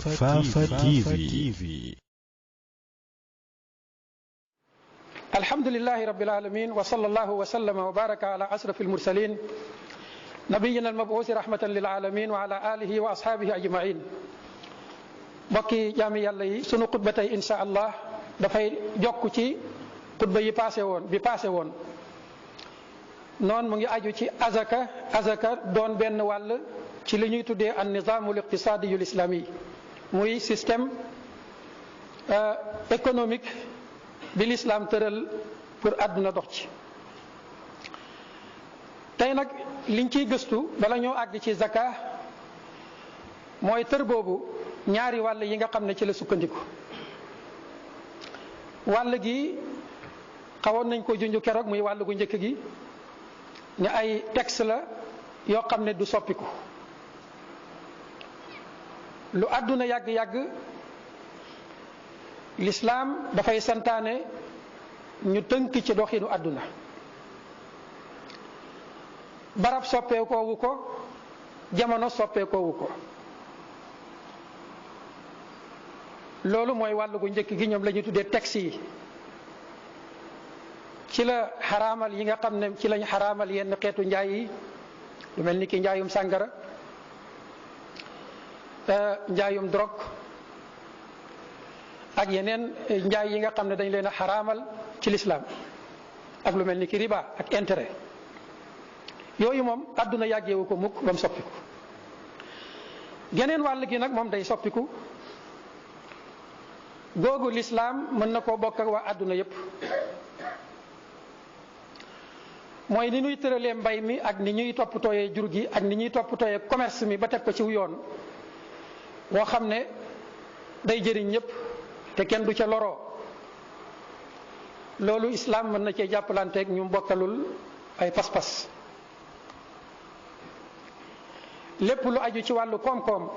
Fafa TV. alhamdulillahi rabbil alamin wa sallallahu wa sallama wa baraka ala asrafil mursalin nabiyina al-mab'uusi rahmatan lil alamin wa ala alihi wa ashaabihi ajmain. mbokki jaami yàlla yi, sunu xutba tey insha allah dafay jokk ci xutba yi passé woon noonu mu ngi aju ci azaka doon benn wàll ci li ñuy tuddee an nizaamul iqtisaadiyul islami, muy système économique bi l'islam tëral pour àdduna dox ci. tey nag liñ ciy gëstu bala ñoo àgg ci zaka mooy tër boobu ñaari wàll yi nga xam ne ci la sukkandiku. wàll gi xawoon nañ ko junj keroog, muy wàll gu njëkk gi ne ay texte la yoo xam ne du soppiku. lu àdduna yàgg-yàgg l'islam dafay santaane ñu tënk ci doxinu àdduna. barab soppeekoowu ko, jamono soppeekoowu ko. loolu mooy wàllu gu njëkk gi, ñoom la ñuy tuddee texte yi. ci la xaraamal yi nga xam ne ci lañ xaraamal yenn xeetu njaay yi, lu mel ni ki njaayum sàngara, njaayum drogue ak yeneen njaay yi nga xam ne dañ leen a xaraamal ci lislaam, ak lu mel ni ki riba ak intérêt. yooyu moom àdduna yàggeewu ko mukk ba mu soppiku. geneen wàll gi nag moom day soppiku. googu lislaam mën na koo bokk ak waa àdduna yépp. mooy ni ñuy tëralee mbay mi ak ni ñuy toppatooyee jur gi ak ni ñuy toppatooyee commerce mi ba teg ko ci yoon boo xam ne day jëriñ ñëpp te kenn du ca loroo. loolu islaam mën na cee jàppalanteeg ñu bokkalul ay pas-pas. lépp lu aju ci wàllu koom-koom,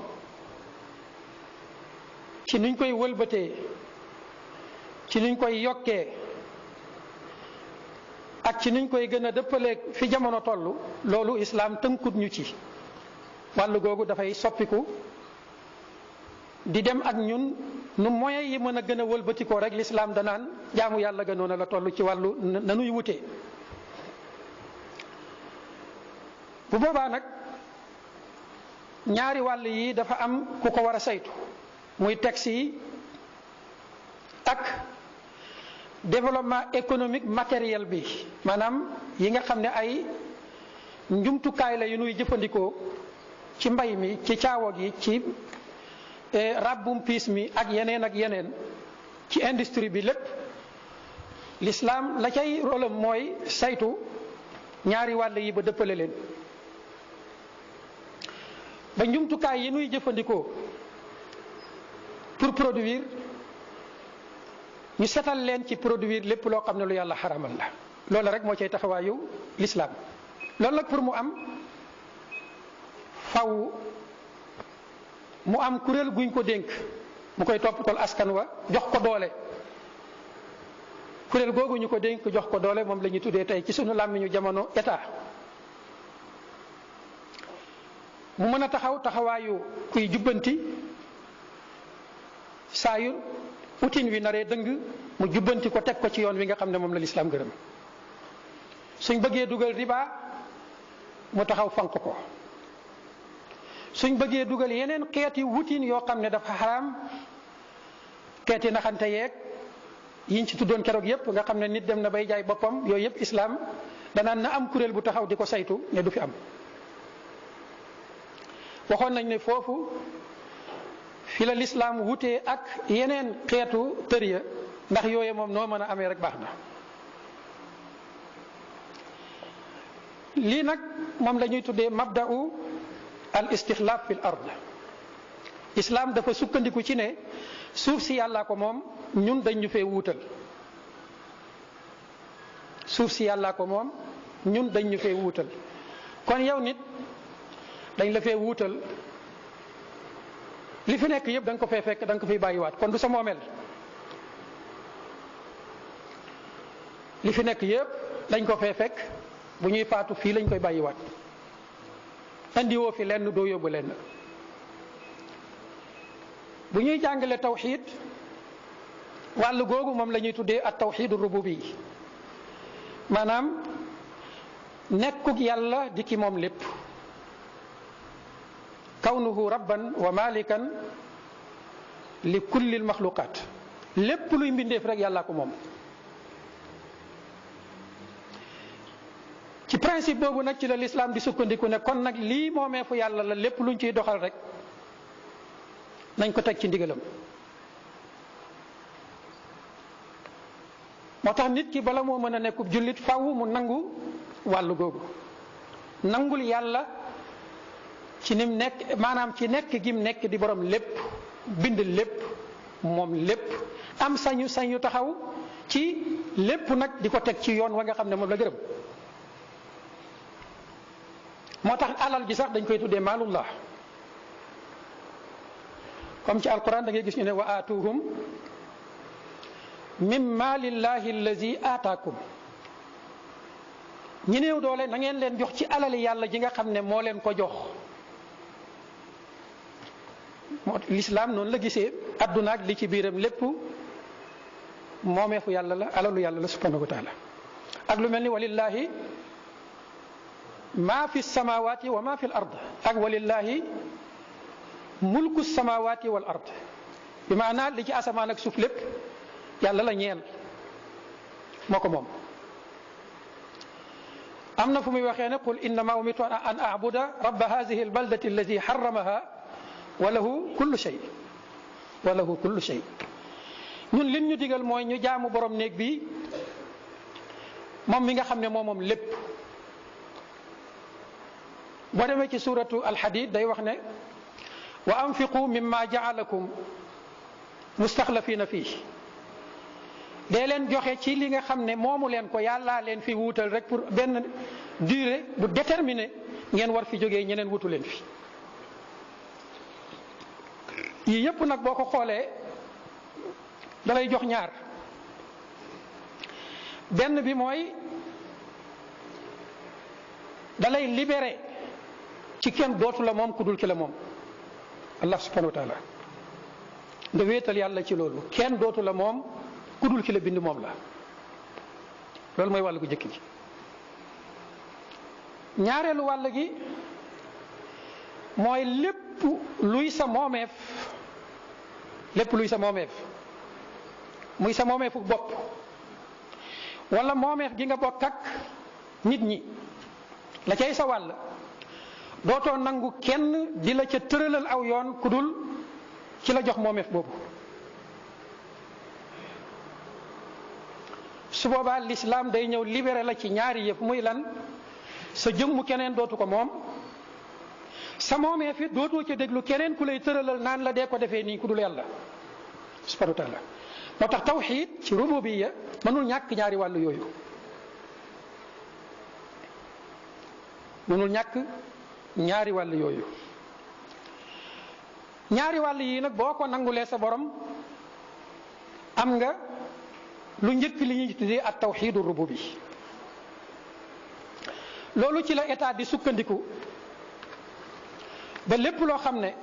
ci nuñ koy wëlbatee, ci nuñ koy yokkee ak ci nuñ koy gën a dëppaleeg fi jamono toll, loolu islaam tënkut ñu ci. wàllu googu dafay soppiku di dem ak ñun nu moyens yi mën a gën a wëlbatikoo rek lislaam danaan jaamu yàlla gënoon a la toll ci wàllu nanuy wutee. bu boobaa nag ñaari wàll yi dafa am ku ko war a saytu, muy texte yi ak développement économique matériel bi, maanaam yi nga xam ne ay njumtukaay la yu nuy jëfandikoo ci mbay mi, ci caawa gi, ci ràbbum piis mi ak yeneen ci industrie bi lépp. l'islam la cay rôlam mooy saytu ñaari wàll yi ba dëppale leen, ba njumtukaay yi nuy jëfandikoo pour produire ñu setal leen ci produire lépp loo xam ne lu yàlla xaramal la. loolu rek moo cay taxawaayu l'islam. loolu nag pour mu am faw mu am kuréel guñ ko dénk mu koy toppatool askan wa, jox ko doole. kuréel googu ñu ko dénk jox ko doole moom la ñuy tuddee tey ci sunu làmmiñu jamono état. mu mën a taxawaayu kuy jubbanti saa yu utin wi naree dëng, mu jubbanti ko, teg ko ci yoon wi nga xam ne moom la lislaam gërëm. suñ bëggee dugal riba mu taxaw fanq ko. suñ bëggee dugal yeneen xeeti wutin yoo xam ne dafa xaraam, xeeti naxante yeeg yiñ ci tuddoon keroog yépp nga xam ne nit dem na bay jaay boppam, yooyu yépp islaam danaan na am kuréel bu taxaw di ko saytu ne du fi am. waxoon nañ ne foofu fi la lislaam wutee ak yeneen xeetu tëriya, ndax yooye moom noo mën a amee rek baax na. lii nag moom la ñuy tuddee mabda'u al istixlaaf fil ard. islaam dafa sukkandiku ci ne suuf si yàllaa ko moom, ñun dañ ñu fee wuutal. suuf si yàllaa ko moom, ñun dañ ñu fee wuutal. kon yow nit dañ la fee wuutal, li fi nekk yëpp da nga ko fee fekk, da nga ko fiy bàyyiwaat, kon du sa moomeel. li fi nekk yëpp dañ ko fee fekk, bu ñuy faatu fii lañ koy bàyyiwaat. andi woo fi lenn, doo yóbbu lenn. bu ñuy jàngale tawxid wàllu googu moom la ñuy tuddee at tawxidu rububi maanaam nekkug yàlla di ki moom lépp kawnuhu rabban wa malikan li kulli almaxluqat lépp luy mbindeef rek yàllaa ko moom. ci principe boobu nag ci la lislaam di sukkandiku ne kon nag lii moomeefu yàlla la lépp luñ ciy doxal rek nañ ko teg ci ndigalam. moo tax nit ki bala moo mën a nekkub jullit faaw mu nangu wàllu googu nangul yàlla ci nim nekk maanaam ci nekk gim nekk di borom lépp bind lépp moom lépp am sañu taxaw ci lépp nag di ko teg ci yoon wa nga xam ne moom la gërëm. moo tax alal ji sax dañ koy tuddee maalullah comme ci alquran da ngay gis ñu ne wa aatuhum min maalillahi allazi aataakum ñi néew doole na ngeen leen jox ci alali yàlla ji nga xam ne moo leen ko jox. moo lislaam noonu la gisee adduna ak li ci biiram lépp moomeefu yàlla la alalu yàlla la subhanahu wa taala ak lu mel ni walillahi maa fi samawati wa maa fi l ard ak walillahi mulku samawati wal ard bi maanaa li ci asamaan ak suuf lépp yàlla la ñeel moo ko moom. am na fu muy waxee ne qul innama umirtu an a'buda rabba hadihi albaldati allati harramaha wa lahu kullu shay wa lahu kullu shay ñun lin ñu digal mooy ñu jaamu borom néeg bi moom mi nga xam ne moom lépp. boo demee ci suratu alxadid day wax ne wa anfiqu mimma jaalakum mustaxlafina fii dee leen joxe ci li nga xam ne moomu leen ko yàllaa leen fi wuutal rek pour benn durée bu déterminé ngeen war fi jógee ñeneen wutu leen fi. yii yëpp nag boo ko xoolee dalay jox ñaar benn bi mooy dalay libéré ci kenn dootu la moom ku dul ki la moom allah subhanahu wa taala nga wéetal yàlla ci loolu kenn dootu la moom ku dul ki la bind moom la loolu mooy wàll gu jëkk gi. ñaareelu wàll gi mooy lépp luy sa moomeef muy sa moomeefu bopp wala moomeef gi nga bokk ak nit ñi la cay sa wàll dootoo nangu kenn di la ca tëralal aw yoon ku dul ci la jox moomeef boobu. su boobaa lislaam day ñëw libéré la ci ñaari yëpp muy lan sa jëmmu keneen dootu ko moom sa moomeef it dootoo ca déglu keneen ku lay tëralal naan la dee ko defee nii ku dul yàlla subhanahu wa taala. moo tax tawxiid ci rububiya mënul ñàkk ñaari wàll yooyu ñaari wàll yii nag boo ko nangulee sa borom am nga lu njëkk li ñuy tuddee at tawxiidu rububi. loolu ci la état di sukkandiku ba lépp loo xam ne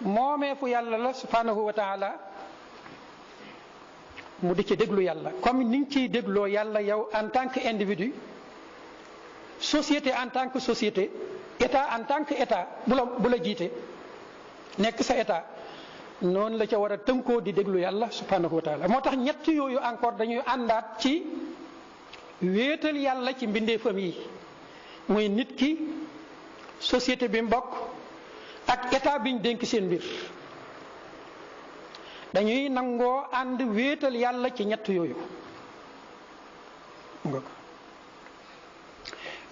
moomeefu yàlla la subhanahu wa taala mu di ci déglu yàlla comme ni nga ciy dégloo yàlla yow en tant que individu, société en tant que société, état en tant que état bu la jiite nekk sa état noonu la ca war a tënkoo di déglu yàlla subhanahu wa taala. moo tax ñett yooyu encore dañuy àndaat ci wéetal yàlla ci mbindeefam yi muy nit ki, société bi mbokk ak état biñ dénk seen mbir. dañuy nangoo ànd wéetal yàlla ci ñett yooyu.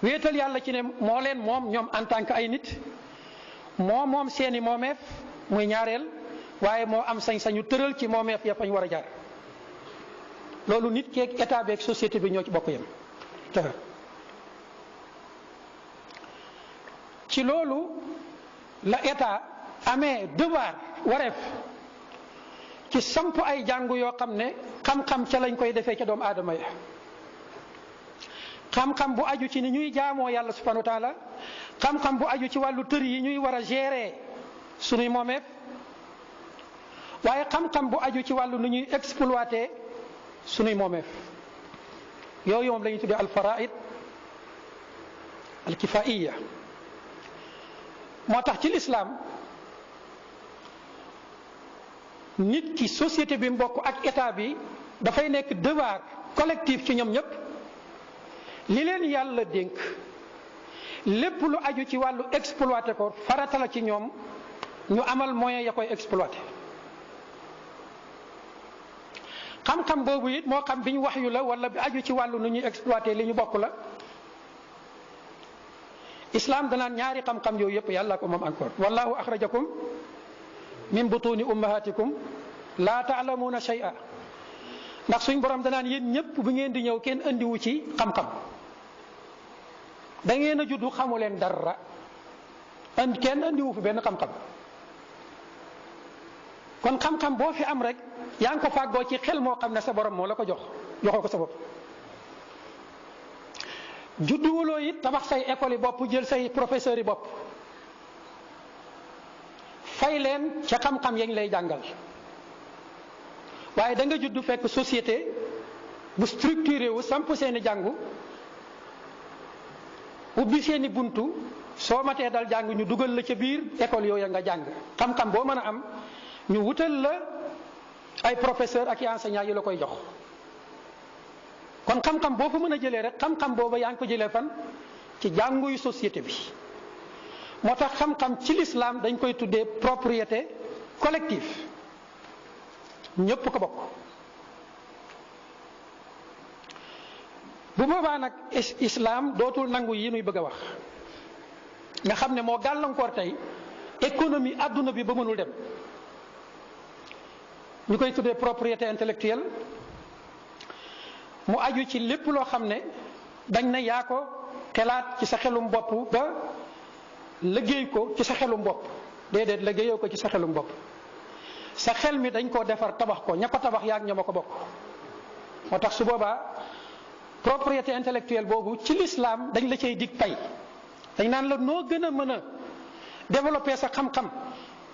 wéetal yàlla ci ne moo leen moom ñoom en tant que ay nit, moom seeni moomeef muy ñaareel, waaye moo am sañ-sañu tëral ci moomeef ya fañ war a jaar. loolu nit keeg état beeg société bi ñoo ci bokk yem. ci loolu la état amee devoir wareef ci samp ay jàngu yoo xam ne xam-xam ca lañ koy defee ca doomu aadama ya. xam-xam bu aju ci ni ñuy jaamoo yàlla subhanahu wa taala, xam-xam bu aju ci wàllu tër yi ñuy war a gérer suñuy moomeef, waaye xam-xam bu aju ci wàllu nu ñuy exploiter sunuy moomeef yooyu moom la ñuy tuddee al faraid al kifaiya. moo tax ci lislaam nit ki société bi mbokk ak état bi dafay nekk devoir collectif ci ñoom ñëpp li leen yàlla dénk lépp lu aju ci wàllu exploiter ko farata la ci ñoom ñu amal moyen ya koy exploiter. xam-xam boobu it moo xam bi ñu wax yu la wala bi aju ci wàllu nu ñuy exploiter li ñu bokk la. islam danaan ñaari xam-xam yooyu yëpp yàlla ko moom encore wallahu axrajakum min butuni ummahatikum laa taalamuuna shay'a ndax suñ borom danaan yéen ñëpp bu ngeen di ñëw kenn andiwu ci xam-xam da ngeen a juddu xamu leen dara kenn andiwu fi benn xam-xam kon xam-xam boo fi am rek yaa ngi ko fàggoo ci xel moo xam ne sa borom moo la ko joxoo ko sa bopp. judduwuloo it tabax say école yi bopp jël say professeurs yi bopp fay leen ca xam-xam yañ lay jàngal waaye da nga juddu fekk société bu structuré wu samp seeni jàngu ubbi seeni buntu soo matee dal jàng ñu dugal la ca biir école yooya nga jàng xam-xam boo mën a am ñu wutal la ay professeur ak i enseignants yu la koy jox. kon xam-xam boo fa mën a jëlee rek xam-xam booba yaa ngi ko jëlee fan ci jànguy société bi moo tax xam-xam ci l'islam dañ koy tuddee propriété collective ñëpp ko bokk. bu boobaa nag islam dootul nangu yi nuy bëgg a wax nga xam ne moo gàllankoor tey économie àdduna bi ba mënul dem ñu koy tuddee propriété intellectuelle. mu aju ci lépp loo xam ne dañ na yaa ko xelaat ci sa xelum bopp ba liggéey ko ci sa xelum bopp déedéet liggéeyoo ko ci sa xelum bopp sa xel mi dañ koo defar tabax ko ña ko tabax yaag ña ma ko bokk. moo tax su boobaa propriété intellectuelle boobu ci l'islam dañ la cay dig pay dañ naan la noo gën a mën a développer sa xam-xam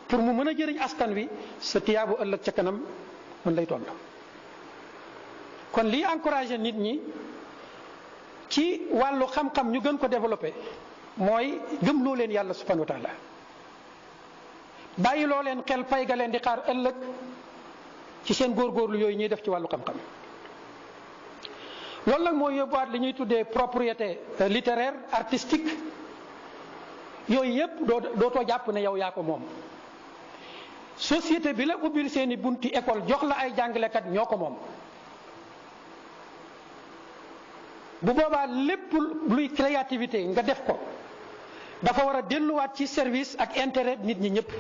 pour mu mën a jëriñ askan wi sa tiyaabu ëllëg ca kanam mën lay toll. kon lii encouragé nit ñi ci wàllu xam-xam ñu gën ko développé mooy gëm loo leen yàlla subhanahu wa taala bàyyi loo leen xel pay ga leen di xaar ëllëg ci seen góorgóorlu yooyu ñuy def ci wàllu xam-xam. loolu nag mooy yóbbuwaat li ñuy tuddee propriété littéraire artistique yooyu yëpp dootoo jàpp ne yow yaa ko moom société bi la ubbil seeni bunti école jox la ay jàngalekat ñoo ko moom. bu boobaa lépp luy créativité nga def ko dafa war a delluwaat ci service ak intérêt nit ñi ñëpp.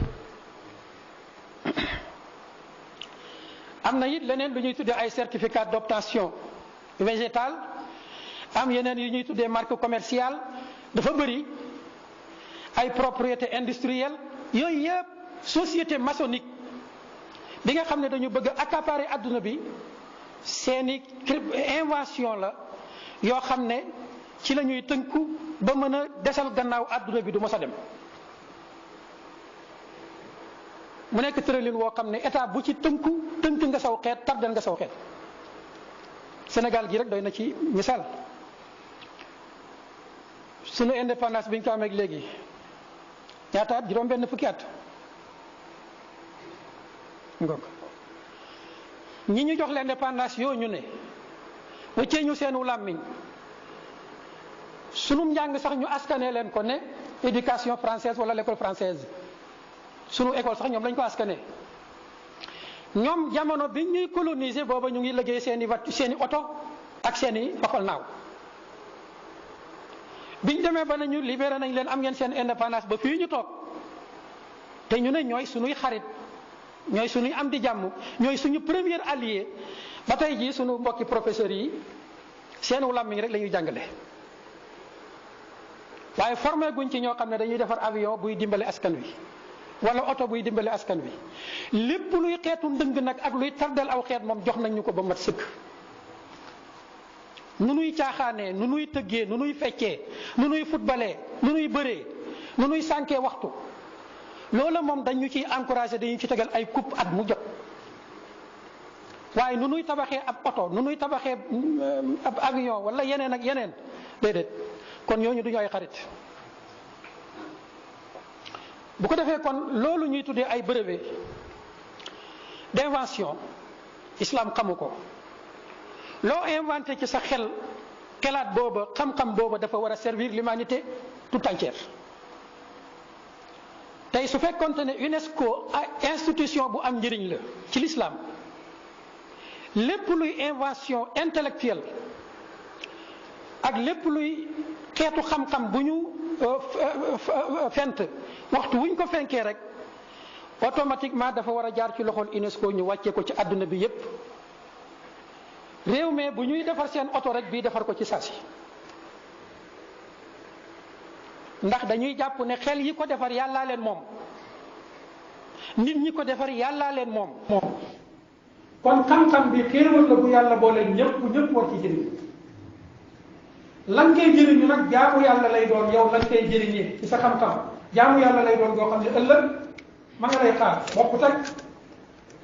am na it leneen lu ñuy tuddee ay certificat d'obtention végétale am yeneen yu ñuy tuddee marque commerciale dafa bëri ay propriété industrielle yooyu yëpp société maçonnique bi nga xam ne dañu bëgg a accaparer adduna bi seeni invention la yoo xam ne ci la ñuy tënku ba mën a desal gannaaw adduna bi du mës a dem. mu nekk tëralin woo xam ne état bu ci tënk nga saw xeet tardel nga saw xeet. Sénégal gi rek doy na ci misaal sunu indépendance bi ñu ko amee léegi ñaata at juróom-benn fukki at ngok ñi ñu jox l'indépendance yoo ñu ne wëccee ñu seenu làmmiñ sunu njàng sax ñu askanee leen ko ne éducation française wala l'école française sunu école sax ñoom lañ ko askanee ñoom jamono bi ñuy coloniser booba ñu ngi liggéey seeni oto ak seeni doxal naaw biñ demee ba nañu libéré nañ leen am ngeen seen indépendance ba fii ñu toog te ñu ne ñooy suñuy xarit ñooy suñuy am di jàmm ñooy suñu premier allié ba tey jii suñu mbokki professeurs yi seenu làmmiñ rek la ñuy jàngale waaye formé guñ ci ñoo xam ne dañuy defar avion buy dimbale askan wi wala oto buy dimbale askan wi lépp luy xeetu ndëng nag ak luy tardel aw xeet moom jox nañ ñu ko ba mat sëkk. nu nuy caaxaanee nu nuy tëggee nu nuy feccee nu nuy footballee nu nuy bëree nu nuy sànkee waxtu loola moom dañu ciy encouragé dañu ci tegal ay coupe at mu jot. waaye nu nuy tabaxee ab oto nu nuy tabaxee ab avion wala yeneen ak yeneen déedéet kon ñooñu du ñu ay xarit. bu ko defee kon loolu ñuy tuddee ay brevet d'invention islam xamu ko loo inventé ci sa xelaat booba xam-xam booba dafa war a servir l'humanité tout entière. tey su fekkonte ne UNESCO institution bu am njëriñ la ci l'islam lépp luy invention intellectuelle ak lépp luy xeetu xam-xam bu ñu fent waxtu wuñ ko fenkee rek automatiquement dafa war a jaar ci loxol UNESCO ñu wàccee ko ci àdduna bi yépp réew mi bu ñuy defar seen oto rek bii defar ko ci saasi ndax dañuy jàpp ne xel yi ko defar yàllaa leen moom nit ñi ko defar yàllaa leen moom kon xam-xam bi xéewal la bu yàlla boole ñëpp war ci jëriñ lan koy jëriñu nag jaamu yàlla lay doon yow lan koy jëriñee ci sa xam-xam jaamu yàlla lay doon boo xam ne ëllëg ma nga lay xaar bokkut ak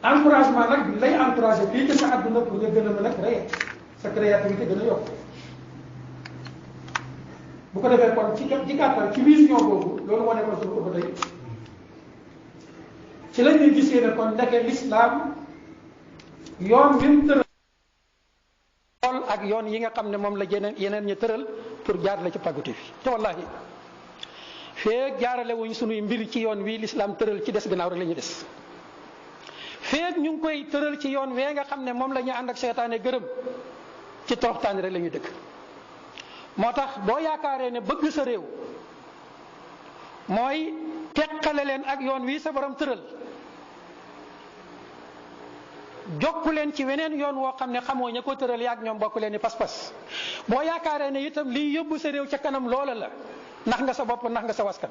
encouragement nag bi lay encouragé fii ci sa àdduna pour nga gën a mën a créer sa créativité gën a yokk bu ko defee kon ci gàttal ci vision boobu loolu wane ko suñu ëpp tey ci lañ ñuy gisee ne kon ndeke l'islam yoon wi mu tëral xool ak yoon yi nga xam ne moom la yeneen ñi tëral pour jaarale ci pàggute fi te wallahi feeg jaarale wuñ suñuy mbir ci yoon wi l'islam tëral ci des gannaaw rek la ñuy des feeg ñu ngi koy tëral ci yoon wee nga xam ne moom la ñu ànd ak seytaane gërëm ci toroxtaani rek la ñuy dëkk moo tax boo yaakaaree ne bëgg sa réew mooy teqale leen ak yoon wi sa borom tëral jokku leen ci weneen yoon woo xam ne xamoo ña ko tëral yaag ñoom bokk leen ni pas-pas boo yaakaaree ne itam liy yóbbu sa réew ca kanam loola la nax nga sa bopp nax nga sa waskan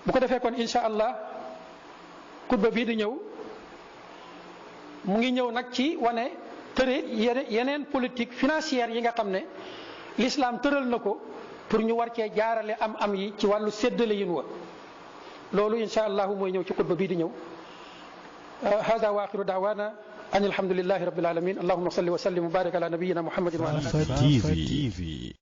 bu ko defee kon insha allah xutba bii di ñëw mu ngi ñëw nag ci wane tëre yeneen politique financière yi nga xam ne l'islam tëral na ko pour ñu war cee jaarale am yi ci wàllu séddale yin wa loolu insha allahu mooy ñëw ci xutba bii di ñëw hada wa axiru daawana an alhamdulillahi rabbil alamin allahumma salli wa sallim wa barik ala nabiyyina muhammadin wa ala alihi